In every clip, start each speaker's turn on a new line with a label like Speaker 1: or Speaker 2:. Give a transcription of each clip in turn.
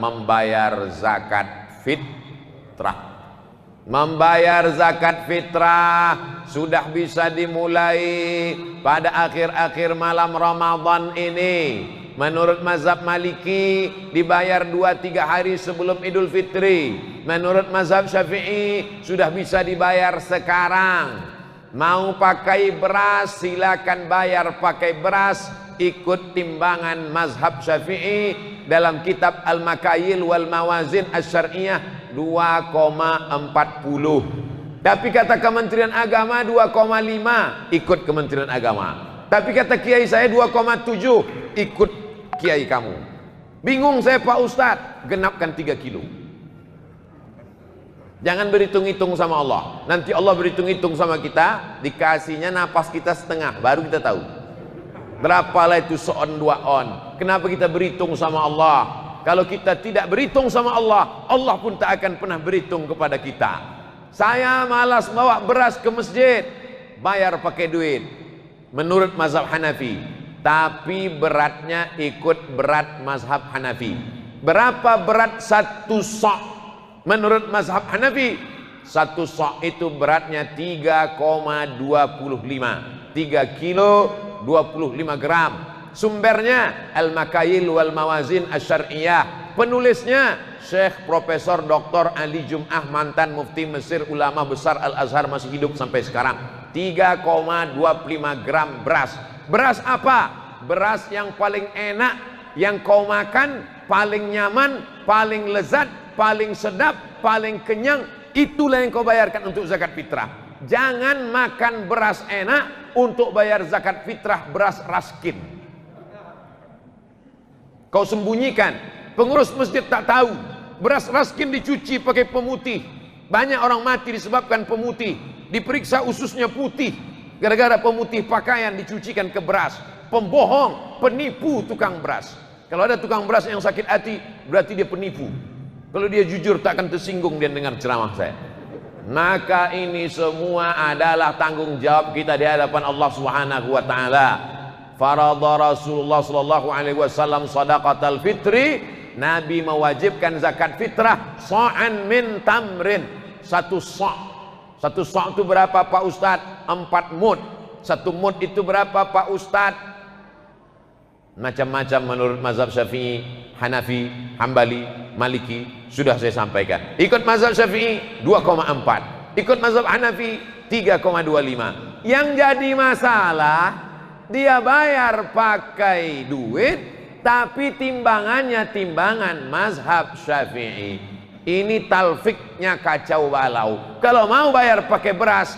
Speaker 1: membayar zakat fitrah. Membayar zakat fitrah sudah bisa dimulai pada akhir-akhir malam Ramadan ini. Menurut mazhab Maliki dibayar 2-3 hari sebelum Idul Fitri. Menurut mazhab Syafi'i sudah bisa dibayar sekarang. Mau pakai beras silakan bayar pakai beras, ikut timbangan mazhab Syafi'i dalam kitab Al-Makayil wal Mawazin Asy-Syar'iyyah 2,40. Tapi kata Kementerian Agama 2,5, ikut Kementerian Agama. Tapi kata kiai saya 2,7, ikut kiai kamu. Bingung saya Pak Ustadz, genapkan 3 kilo. Jangan berhitung-hitung sama Allah. Nanti Allah berhitung-hitung sama kita, dikasihnya napas kita setengah, baru kita tahu berapalah itu seon 2 on. Kenapa kita berhitung sama Allah? Kalau kita tidak berhitung sama Allah, Allah pun tak akan pernah berhitung kepada kita. Saya malas bawa beras ke masjid, bayar pakai duit menurut mazhab Hanafi, tapi beratnya ikut berat mazhab Hanafi. Berapa berat 1 sok? Menurut mazhab Hanafi 1 sok itu beratnya 3,25, 3 kilo 25 gram. Sumbernya Al-Makayil wal Mawazin Asy-Syar'iyyah. Penulisnya Syekh Profesor Dr. Ali Jum'ah, mantan mufti Mesir, ulama besar Al-Azhar, masih hidup sampai sekarang. 3,25 gram beras. Beras apa? Beras yang paling enak, yang kau makan paling nyaman, paling lezat, paling sedap, paling kenyang. Itulah yang kau bayarkan untuk zakat fitrah. Jangan makan beras enak untuk bayar zakat fitrah beras raskin. Kau sembunyikan, pengurus masjid tak tahu. Beras raskin dicuci pakai pemutih. Banyak orang mati disebabkan pemutih. Diperiksa ususnya putih gara-gara pemutih pakaian dicucikan ke beras. Pembohong, penipu tukang beras. Kalau ada tukang beras yang sakit hati, berarti dia penipu. Kalau dia jujur tak akan tersinggung dia dengar ceramah saya. Maka ini semua adalah tanggung jawab kita di hadapan Allah Subhanahu wa taala. Faradha Rasulullah sallallahu alaihi wasallam shadaqatal fitri, Nabi mewajibkan zakat fitrah sa'an min tamrin, 1 sa'. 1 sa' itu berapa Pak Ustadz? 4 mud. 1 mud itu berapa Pak Ustadz? Macam-macam menurut mazhab Syafi'i, Hanafi, Hambali, Maliki, sudah saya sampaikan. Ikut mazhab Syafi'i 2,4, ikut mazhab Hanafi 3,25. Yang jadi masalah, dia bayar pakai duit tapi timbangannya timbangan mazhab Syafi'i. Ini talfiknya kacau balau. Kalau mau bayar pakai beras,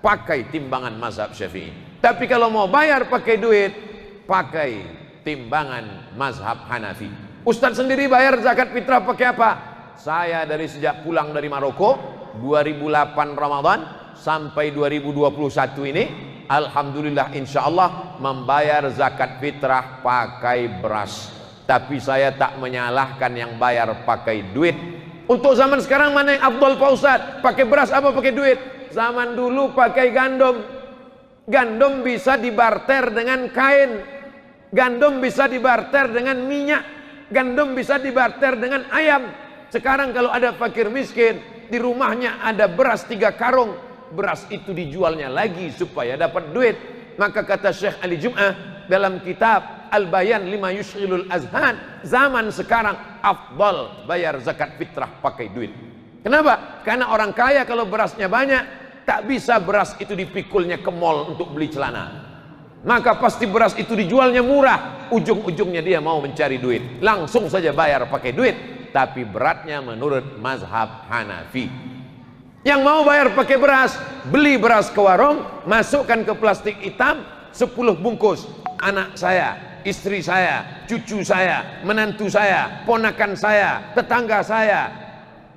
Speaker 1: pakai timbangan mazhab Syafi'i. Tapi kalau mau bayar pakai duit, pakai timbangan mazhab Hanafi. Ustadz sendiri bayar zakat fitrah pakai apa? Saya dari sejak pulang dari Maroko 2008 Ramadan sampai 2021 ini, alhamdulillah insyaallah membayar zakat fitrah pakai beras. Tapi saya tak menyalahkan yang bayar pakai duit. Untuk zaman sekarang mana yang afdal Pak Ustadz? Pakai beras apa pakai duit? Zaman dulu pakai gandum. Gandum bisa dibarter dengan kain. Gandum bisa dibarter dengan minyak. Gandum bisa dibarter dengan ayam. Sekarang kalau ada fakir miskin, di rumahnya ada beras 3 karung, beras itu dijualnya lagi supaya dapat duit. Maka kata Syekh Ali Jum'ah dalam kitab Al-Bayan lima yushghilul azhan, zaman sekarang afdal bayar zakat fitrah pakai duit. Kenapa? Karena orang kaya kalau berasnya banyak, tak bisa beras itu dipikulnya ke mall untuk beli celana. Maka pasti beras itu dijualnya murah, ujung-ujungnya dia mau mencari duit, langsung saja bayar pakai duit. Tapi beratnya menurut mazhab Hanafi. Yang mau bayar pakai beras, beli beras ke warung, masukkan ke plastik hitam 10 bungkus. Anak saya, istri saya, cucu saya, menantu saya, ponakan saya, tetangga saya,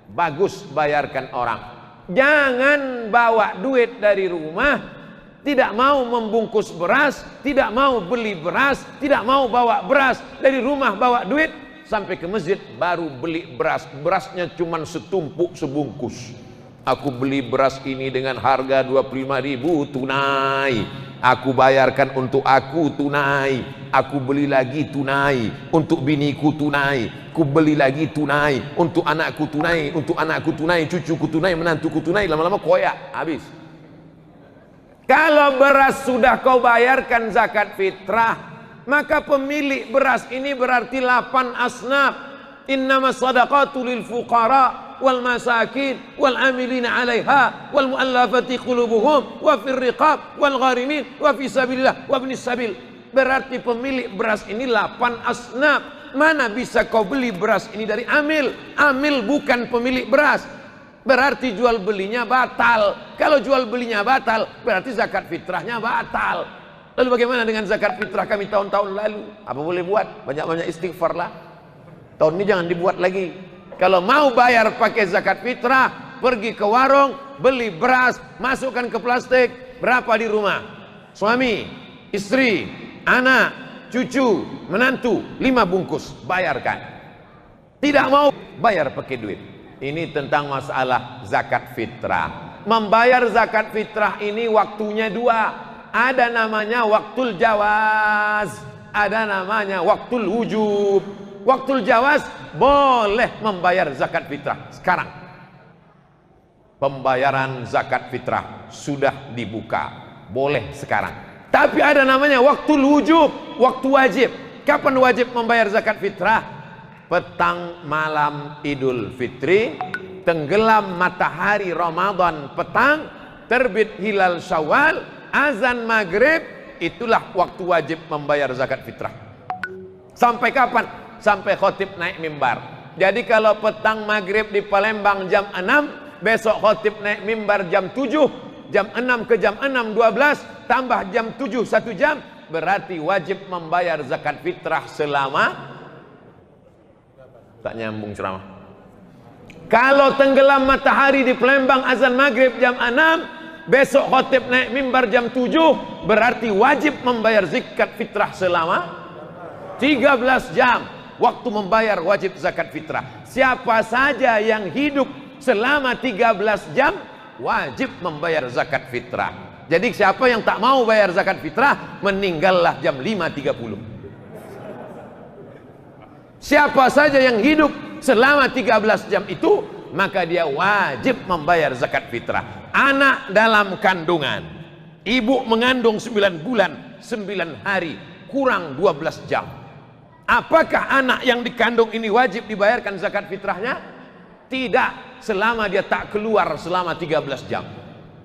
Speaker 1: bagus bayarkan orang. Jangan bawa duit dari rumah, tidak mau membungkus beras, tidak mau beli beras, tidak mau bawa beras dari rumah, bawa duit sampai ke masjid baru beli beras. Berasnya cuma setumpuk sebungkus. Aku beli beras ini dengan harga 25.000 tunai. Aku bayarkan untuk aku tunai, aku beli lagi tunai, untuk biniku tunai, ku beli lagi tunai, untuk anakku tunai, untuk anakku tunai, cucuku tunai, menantuku tunai, lama-lama koyak, habis. Kalau beras sudah kau bayarkan zakat fitrah, maka pemilik beras ini berarti 8 asnaf. Innama sadaqatu lil fuqara wal masakin wal amilina 'alaiha wal muallafati qulubuhum wa fir riqab wal gharimin wa fi sabilillah wa ibnis sabil. Berarti pemilik beras ini 8 asnaf. Mana bisa kau beli beras ini dari amil? Amil bukan pemilik beras. Berarti jual belinya batal. Kalau jual belinya batal, berarti zakat fitrahnya batal. Lalu bagaimana dengan zakat fitrah kami tahun-tahun lalu? Apa boleh buat? Banyak-banyak istighfar lah. Tahun ini jangan dibuat lagi. Kalau mau bayar pakai zakat fitrah, pergi ke warung, beli beras, masukkan ke plastik. Berapa di rumah? Suami, istri, anak, cucu, menantu, 5 bungkus, bayarkan. Tidak mau, bayar pakai duit. Ini tentang masalah zakat fitrah. Membayar zakat fitrah ini waktunya 2. Ada namanya waktul jawaz, ada namanya waktul wujub. Waktul jawaz boleh membayar zakat fitrah sekarang. Pembayaran zakat fitrah sudah dibuka, boleh sekarang. Tapi ada namanya waktul wujub, waktu wajib. Kapan wajib membayar zakat fitrah? Petang malam Idul Fitri, tenggelam matahari Ramadan petang, terbit hilal Syawal, azan maghrib, itulah waktu wajib membayar zakat fitrah. Sampai kapan? Sampai khotib naik mimbar. Jadi kalau petang maghrib di Palembang jam 6, besok khotib naik mimbar jam 7, jam 6 ke jam 6 12, tambah jam 7 1 jam, berarti wajib membayar zakat fitrah selama, tak nyambung ceramah. Kalau tenggelam matahari di Palembang azan maghrib jam 6, besok khotib naik mimbar jam 7, berarti wajib membayar zakat fitrah selama 13 jam. Waktu membayar wajib zakat fitrah. Siapa saja yang hidup selama 13 jam wajib membayar zakat fitrah. Jadi siapa yang tak mau bayar zakat fitrah, meninggallah jam 5.30. Siapa saja yang hidup selama 13 jam itu, maka dia wajib membayar zakat fitrah. Anak dalam kandungan, ibu mengandung 9 bulan 9 hari kurang 12 jam. Apakah anak yang dikandung ini wajib dibayarkan zakat fitrahnya? Tidak, selama dia tak keluar selama 13 jam.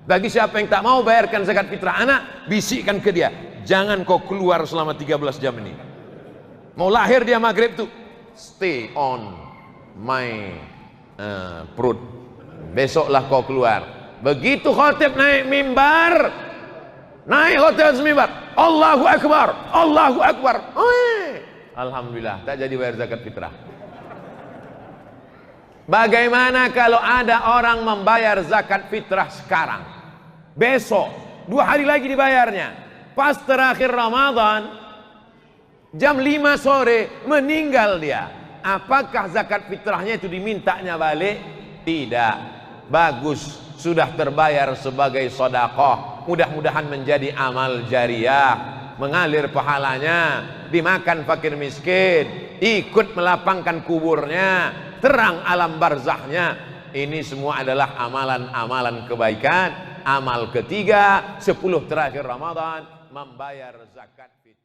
Speaker 1: Bagi siapa yang tak mau bayarkan zakat fitrah anak, bisikkan ke dia, jangan kau keluar selama 13 jam ini. Mau lahir dia maghrib tuh, stay on my perut, besoklah kau keluar. Begitu khotib naik mimbar, Allahu Akbar, Allahu Akbar, alhamdulillah, tak jadi bayar zakat fitrah. Bagaimana kalau ada orang membayar zakat fitrah sekarang, besok 2 hari lagi dibayarnya, pas terakhir Ramadan jam 5 sore meninggal dia, apakah zakat fitrahnya itu dimintanya balik? Tidak. Bagus, sudah terbayar sebagai sedekah, mudah-mudahan menjadi amal jariah, mengalir pahalanya, dimakan fakir miskin, ikut melapangkan kuburnya, terang alam barzahnya. Ini semua adalah amalan-amalan kebaikan. Amal ketiga, 10 terakhir Ramadan, membayar zakat fitrah.